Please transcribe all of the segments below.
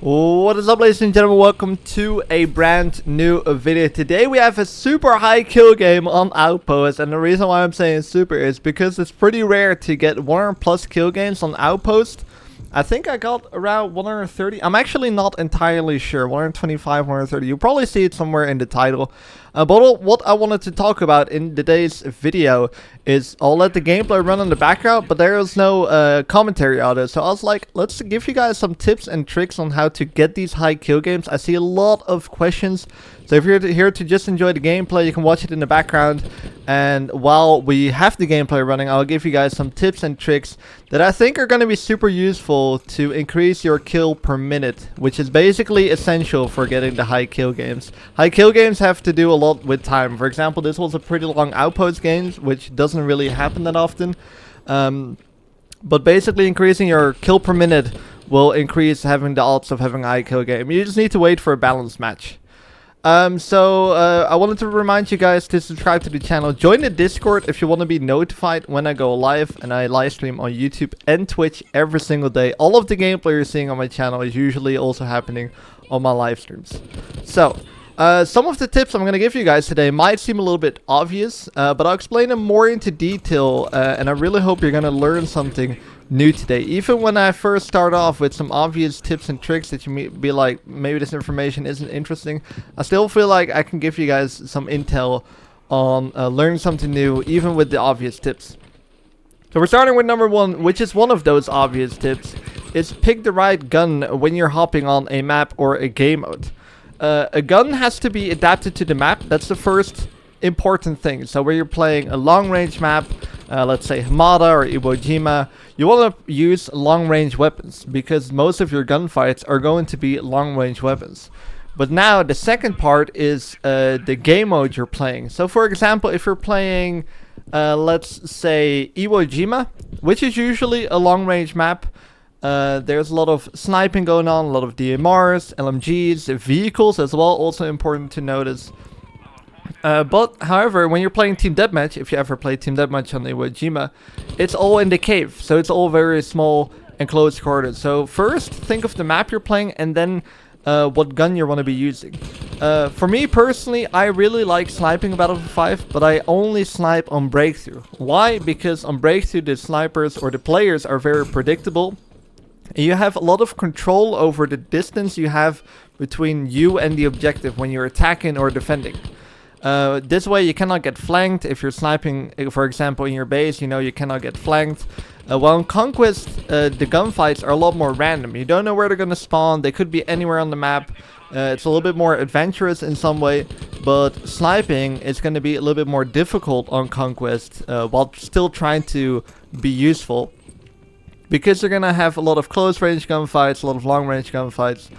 What is up, ladies and gentlemen? Welcome to a brand new video. Today we have a super high kill game on Outpost, and the reason why I'm saying super is because it's pretty rare to get 100+ kill games on Outpost. I think I got around 130. I'm actually not entirely sure. 125, 130. You'll probably see it somewhere in the title. But what I wanted to talk about in today's video is I'll let the gameplay run in the background, but there is no commentary on it. So I was like, let's give you guys some tips and tricks on how to get these high kill games. I see a lot of questions. So if you're here to just enjoy the gameplay, you can watch it in the background. And while we have the gameplay running, I'll give you guys some tips and tricks that I think are going to be super useful to increase your kill per minute, which is basically essential for getting the high kill games. High kill games have to do a lot with time. For example, this was a pretty long Outpost game, which doesn't really happen that often. But basically increasing your kill per minute will increase having the odds of having a high kill game. You just need to wait for a balanced match. I wanted to remind you guys to subscribe to the channel. Join the Discord if you want to be notified when I go live, and I live stream on YouTube and Twitch every single day. All of the gameplay you're seeing on my channel is usually also happening on my live streams. So, some of the tips I'm going to give you guys today might seem a little bit obvious, but I'll explain them more into detail, and I really hope you're going to learn something new today. Even when I first start off with some obvious tips and tricks that you may be like, maybe this information isn't interesting, I still feel like I can give you guys some intel on learning something new, even with the obvious tips. So we're starting with number one, which is one of those obvious tips, is pick the right gun when you're hopping on a map or a game mode. A gun has to be adapted to the map. That's the first important thing. So where you're playing a long range map, let's say Morado or Iwo Jima, you want to use long range weapons because most of your gunfights are going to be long range weapons. But now the second part is the game mode you're playing. So for example, if you're playing let's say Iwo Jima, which is usually a long range map, there's a lot of sniping going on, a lot of DMRs, LMGs, vehicles as well, also important to notice. But however, when you're playing Team Deathmatch, if you ever play Team Deathmatch on Iwo Jima, it's all in the cave, so it's all very small and close quarters. So first, think of the map you're playing, and then what gun you want to be using. For me personally, I really like sniping Battlefield 5, but I only snipe on Breakthrough. Why? Because on Breakthrough, the snipers or the players are very predictable. You have a lot of control over the distance you have between you and the objective when you're attacking or defending. This way you cannot get flanked. If you're sniping, for example, in your base, you know you cannot get flanked. While in Conquest, the gunfights are a lot more random. You don't know where they're going to spawn. They could be anywhere on the map. It's a little bit more adventurous in some way, but sniping is going to be a little bit more difficult on Conquest, while still trying to be useful. Because you're going to have a lot of close range gunfights, a lot of long range gunfights.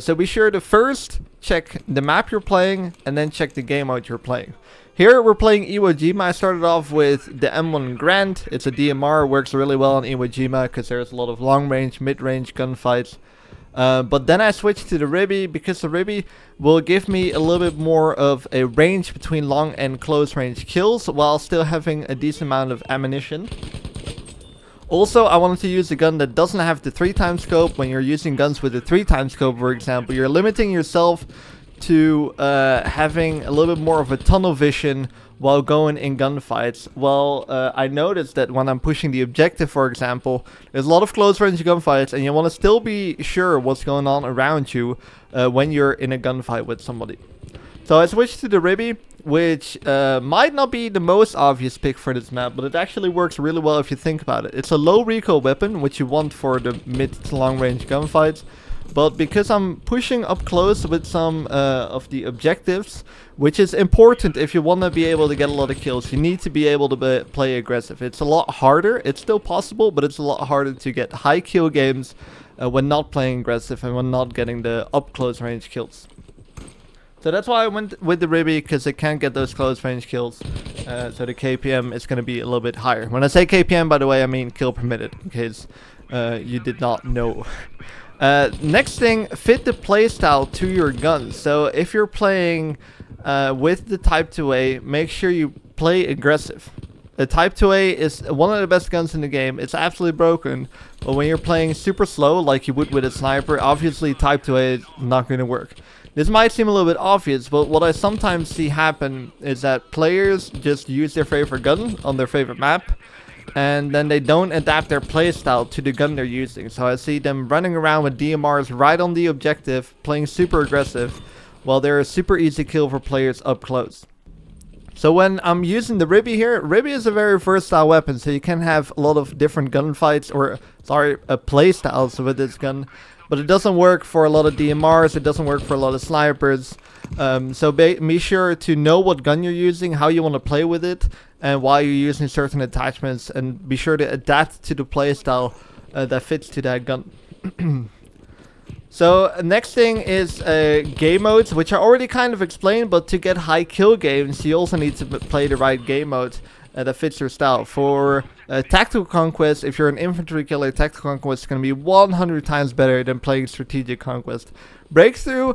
So be sure to first check the map you're playing and then check the game mode you're playing. Here we're playing Iwo Jima. I started off with the M1 Grand. It's a DMR, works really well on Iwo Jima because there's a lot of long range, mid range gunfights. But then I switched to the Ribby because the Ribby will give me a little bit more of a range between long and close range kills while still having a decent amount of ammunition. Also, I wanted to use a gun that doesn't have the 3x scope. When you're using guns with a 3x scope, for example, you're limiting yourself to having a little bit more of a tunnel vision while going in gunfights. Well, I noticed that when I'm pushing the objective, for example, there's a lot of close range gunfights, and you want to still be sure what's going on around you when you're in a gunfight with somebody. So I switched to the Ribby, which might not be the most obvious pick for this map, but it actually works really well if you think about it. It's a low recoil weapon, which you want for the mid to long range gunfights. But because I'm pushing up close with some of the objectives, which is important if you want to be able to get a lot of kills, you need to be able to play aggressive. It's a lot harder. It's still possible, but it's a lot harder to get high kill games when not playing aggressive and when not getting the up close range kills. So that's why I went with the Ribby, because it can't get those close range kills. So the KPM is going to be a little bit higher. When I say KPM, by the way, I mean kill per minute, in case you did not know. Next thing, fit the playstyle to your gun. So if you're playing with the Type 2A, make sure you play aggressive. A Type 2A is one of the best guns in the game. It's absolutely broken, but when you're playing super slow like you would with a sniper, obviously Type 2A is not going to work. This might seem a little bit obvious, but what I sometimes see happen is that players just use their favorite gun on their favorite map, and then they don't adapt their playstyle to the gun they're using. So I see them running around with DMRs right on the objective, playing super aggressive, while they're a super easy kill for players up close. So when I'm using the Ribby here, Ribby is a very versatile weapon, so you can have a lot of different gunfights, or playstyles with this gun. But it doesn't work for a lot of DMRs, it doesn't work for a lot of snipers. So be sure to know what gun you're using, how you want to play with it, and why you're using certain attachments, and be sure to adapt to the playstyle that fits to that gun. So next thing is game modes, which I already kind of explained, but to get high kill games, you also need to play the right game mode that fits your style. For Tactical Conquest, if you're an infantry killer, Tactical Conquest is going to be 100 times better than playing Strategic Conquest. Breakthrough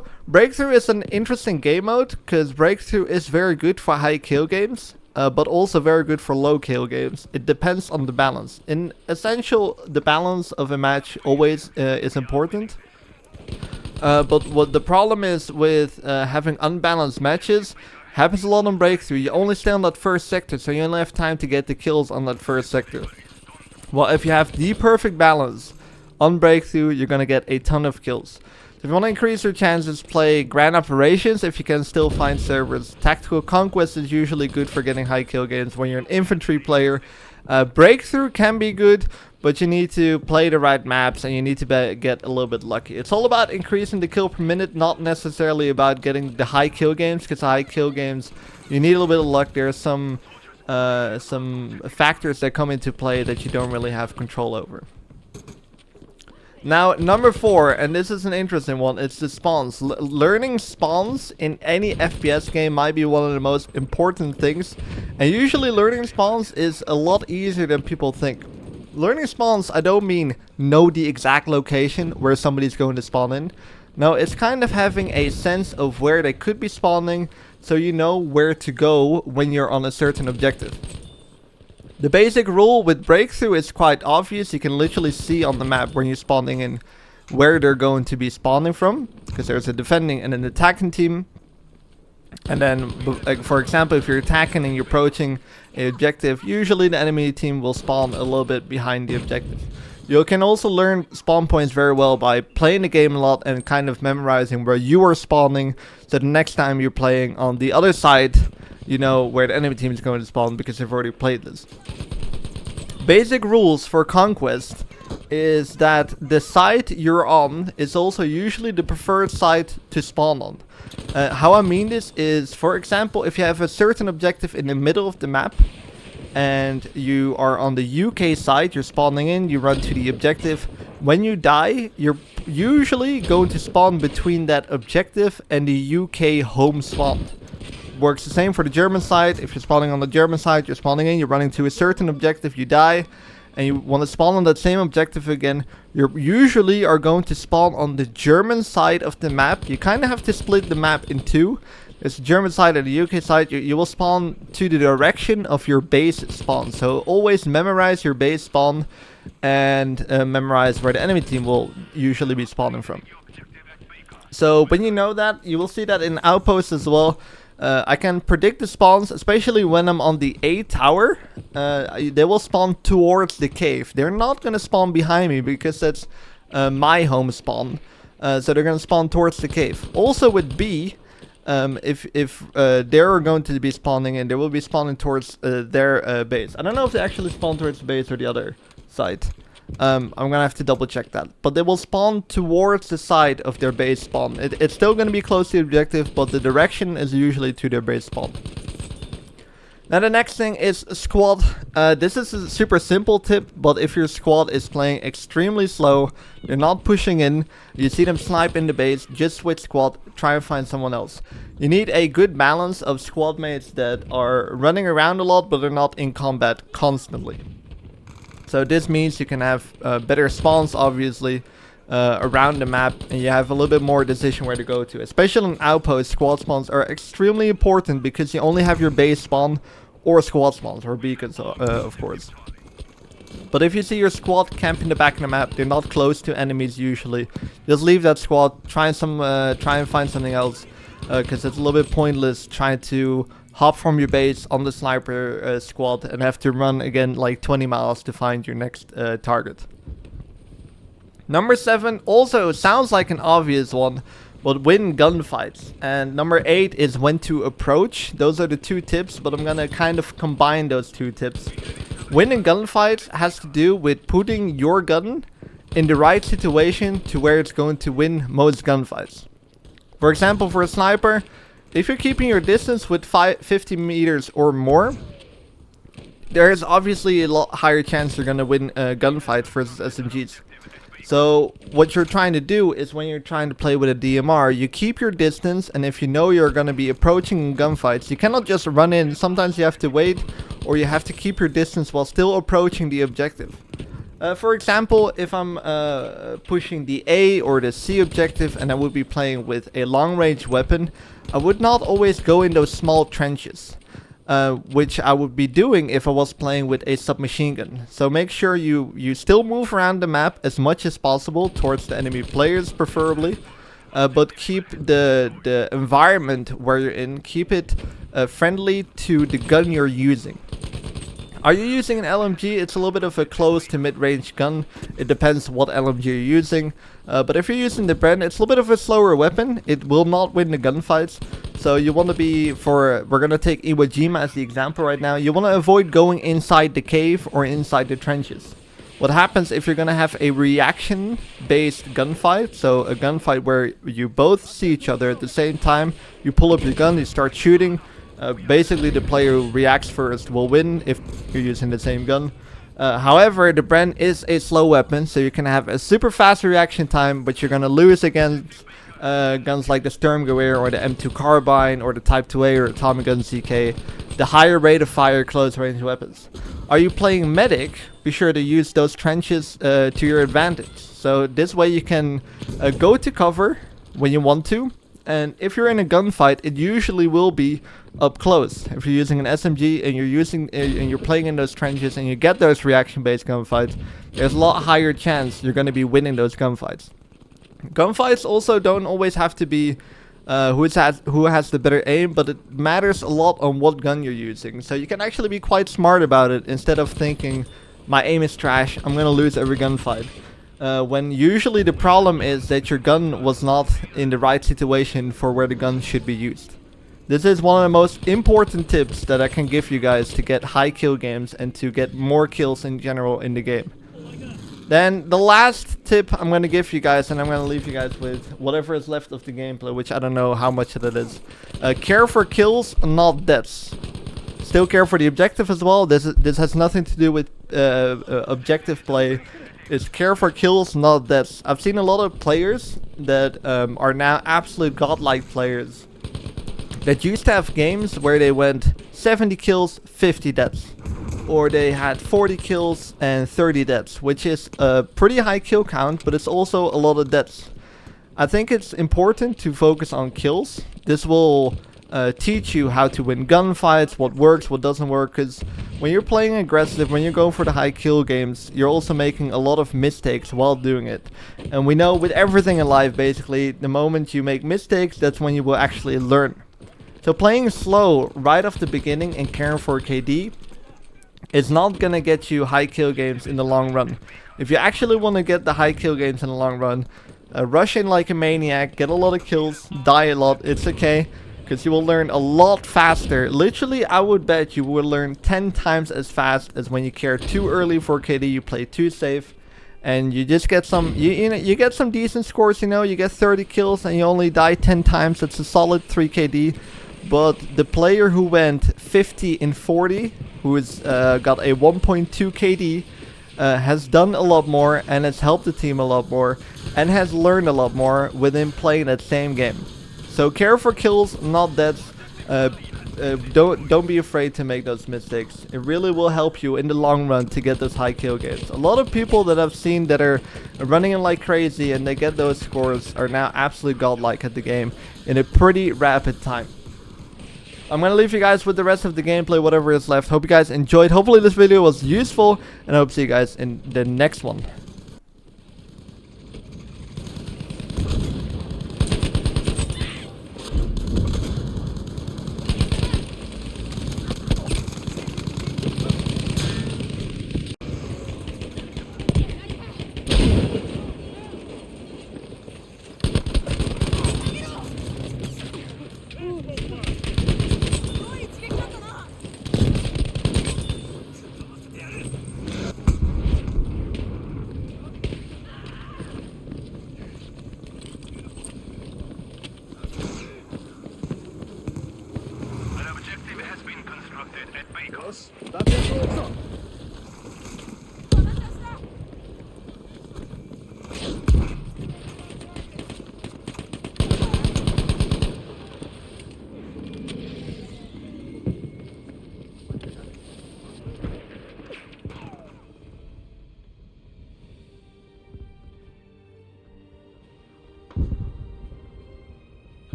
is an interesting game mode, because Breakthrough is very good for high kill games, but also very good for low kill games. It depends on the balance. In Essential, the balance of a match always is important. But what the problem is with having unbalanced matches, happens a lot on Breakthrough. You only stay on that first sector, so you only have time to get the kills on that first sector. Well, if you have the perfect balance on Breakthrough, you're gonna get a ton of kills. So if you want to increase your chances, play Grand Operations if you can still find servers. Tactical Conquest is usually good for getting high kill games when you're an infantry player. Breakthrough can be good, but you need to play the right maps and you need to get a little bit lucky. It's all about increasing the kill per minute, not necessarily about getting the high kill games, because high kill games, you need a little bit of luck. There are some factors that come into play that you don't really have control over. Now, number 4, and this is an interesting one, it's the spawns. Learning spawns in any FPS game might be one of the most important things, and usually learning spawns is a lot easier than people think. Learning spawns, I don't mean know the exact location where somebody's going to spawn in. No, it's kind of having a sense of where they could be spawning, so you know where to go when you're on a certain objective. The basic rule with Breakthrough is quite obvious. You can literally see on the map when you're spawning in where they're going to be spawning from, because there's a defending and an attacking team. And then, like, for example, if you're attacking and you're approaching an objective, usually the enemy team will spawn a little bit behind the objective. You can also learn spawn points very well by playing the game a lot and kind of memorizing where you are spawning, so the next time you're playing on the other side, you know where the enemy team is going to spawn because you've already played this. Basic rules for Conquest is that the site you're on is also usually the preferred site to spawn on. How I mean this is, for example, if you have a certain objective in the middle of the map and you are on the UK side, you're spawning in, you run to the objective. When you die, you're usually going to spawn between that objective and the UK home spawn. Works the same for the German side. If you're spawning on the German side, you're spawning in, you're running to a certain objective, you die, and you want to spawn on that same objective again, you usually are going to spawn on the German side of the map. You kind of have to split the map in two. There's the German side and the UK side. You will spawn to the direction of your base spawn. So always memorize your base spawn and memorize where the enemy team will usually be spawning from. So when you know that, you will see that in Outpost as well. I can predict the spawns, especially when I'm on the A tower. They will spawn towards the cave. They're not going to spawn behind me because that's my home spawn. So they're going to spawn towards the cave. Also with B, if they're going to be spawning in, they will be spawning towards their base. I don't know if they actually spawn towards the base or the other side. I'm gonna have to double check that. But they will spawn towards the side of their base spawn. It's still gonna be close to the objective, but the direction is usually to their base spawn. Now the next thing is squad. This is a super simple tip, but if your squad is playing extremely slow, they're not pushing in, you see them snipe in the base, just switch squad, try and find someone else. You need a good balance of squad mates that are running around a lot, but they're not in combat constantly. So this means you can have better spawns, obviously, around the map, and you have a little bit more decision where to go to. Especially in Outpost, squad spawns are extremely important because you only have your base spawn or squad spawns or beacons, of course. But if you see your squad camp in the back of the map, they're not close to enemies usually. Just leave that squad, try and find something else, because it's a little bit pointless trying to hop from your base on the sniper squad and have to run again like 20 miles to find your next target. Number 7 also sounds like an obvious one, but win gunfights. And number 8 is when to approach. Those are the 2 tips, but I'm gonna kind of combine those 2 tips. Winning gunfights has to do with putting your gun in the right situation to where it's going to win most gunfights. For example, for a sniper, if you're keeping your distance with 50 meters or more, there is obviously a lot higher chance you're gonna win gunfights versus SMGs. So what you're trying to do is when you're trying to play with a DMR, you keep your distance, and if you know you're going to be approaching gunfights, you cannot just run in. Sometimes you have to wait, or you have to keep your distance while still approaching the objective. For example, if I'm pushing the A or the C objective and I would be playing with a long-range weapon, I would not always go in those small trenches. Which I would be doing if I was playing with a submachine gun. So make sure you still move around the map as much as possible towards the enemy players preferably, but keep the environment where you're in, keep it friendly to the gun you're using. Are you using an LMG? It's a little bit of a close to mid-range gun. It depends what LMG you're using. But if you're using the Bren, it's a little bit of a slower weapon. It will not win the gunfights. So you want to be, we're going to take Iwo Jima as the example right now. You want to avoid going inside the cave or inside the trenches. What happens if you're going to have a reaction-based gunfight, so a gunfight where you both see each other at the same time, you pull up your gun, you start shooting. Basically, the player who reacts first will win if you're using the same gun. However, the Bren is a slow weapon, so you can have a super fast reaction time, but you're gonna lose against guns like the Sturmgewehr or the M2 Carbine or the Type 2A or Atomic Gun CK, the higher rate of fire close range weapons. Are you playing medic? Be sure to use those trenches to your advantage. So this way you can go to cover when you want to. And if you're in a gunfight, it usually will be up close. If you're using an SMG and you're playing in those trenches and you get those reaction-based gunfights, there's a lot higher chance you're going to be winning those gunfights. Gunfights also don't always have to be who has the better aim, but it matters a lot on what gun you're using. So you can actually be quite smart about it instead of thinking, my aim is trash, I'm going to lose every gunfight. When usually the problem is that your gun was not in the right situation for where the gun should be used. This is one of the most important tips that I can give you guys to get high kill games and to get more kills in general in the game. Then the last tip I'm going to give you guys, and I'm going to leave you guys with whatever is left of the gameplay, which I don't know how much of it is. Care for kills, not deaths. Still care for the objective as well. This has nothing to do with objective play. It's care for kills, not deaths. I've seen a lot of players that are now absolute godlike players that used to have games where they went 70 kills, 50 deaths. Or they had 40 kills and 30 deaths, which is a pretty high kill count, but it's also a lot of deaths. I think it's important to focus on kills. This will teach you how to win gunfights, what works, what doesn't work, because when you're playing aggressive, when you're going for the high kill games, you're also making a lot of mistakes while doing it. And we know with everything in life, basically, the moment you make mistakes, that's when you will actually learn. So playing slow right off the beginning and caring for KD is not gonna get you high kill games in the long run. If you actually want to get the high kill games in the long run, rush in like a maniac, get a lot of kills, die a lot, it's okay. Because you will learn a lot faster. Literally, I would bet you will learn 10 times as fast as when you care too early for KD, you play too safe. And you just get some, you get some decent scores, you get 30 kills and you only die 10 times. It's a solid 3 KD. But the player who went 50 in 40, who has got a 1.2 KD, has done a lot more and has helped the team a lot more. And has learned a lot more within playing that same game. So care for kills, not deaths. Don't be afraid to make those mistakes. It really will help you in the long run to get those high kill games. A lot of people that I've seen that are running in like crazy and they get those scores are now absolutely godlike at the game in a pretty rapid time. I'm gonna leave you guys with the rest of the gameplay, whatever is left. Hope you guys enjoyed. Hopefully this video was useful, and I hope to see you guys in the next one.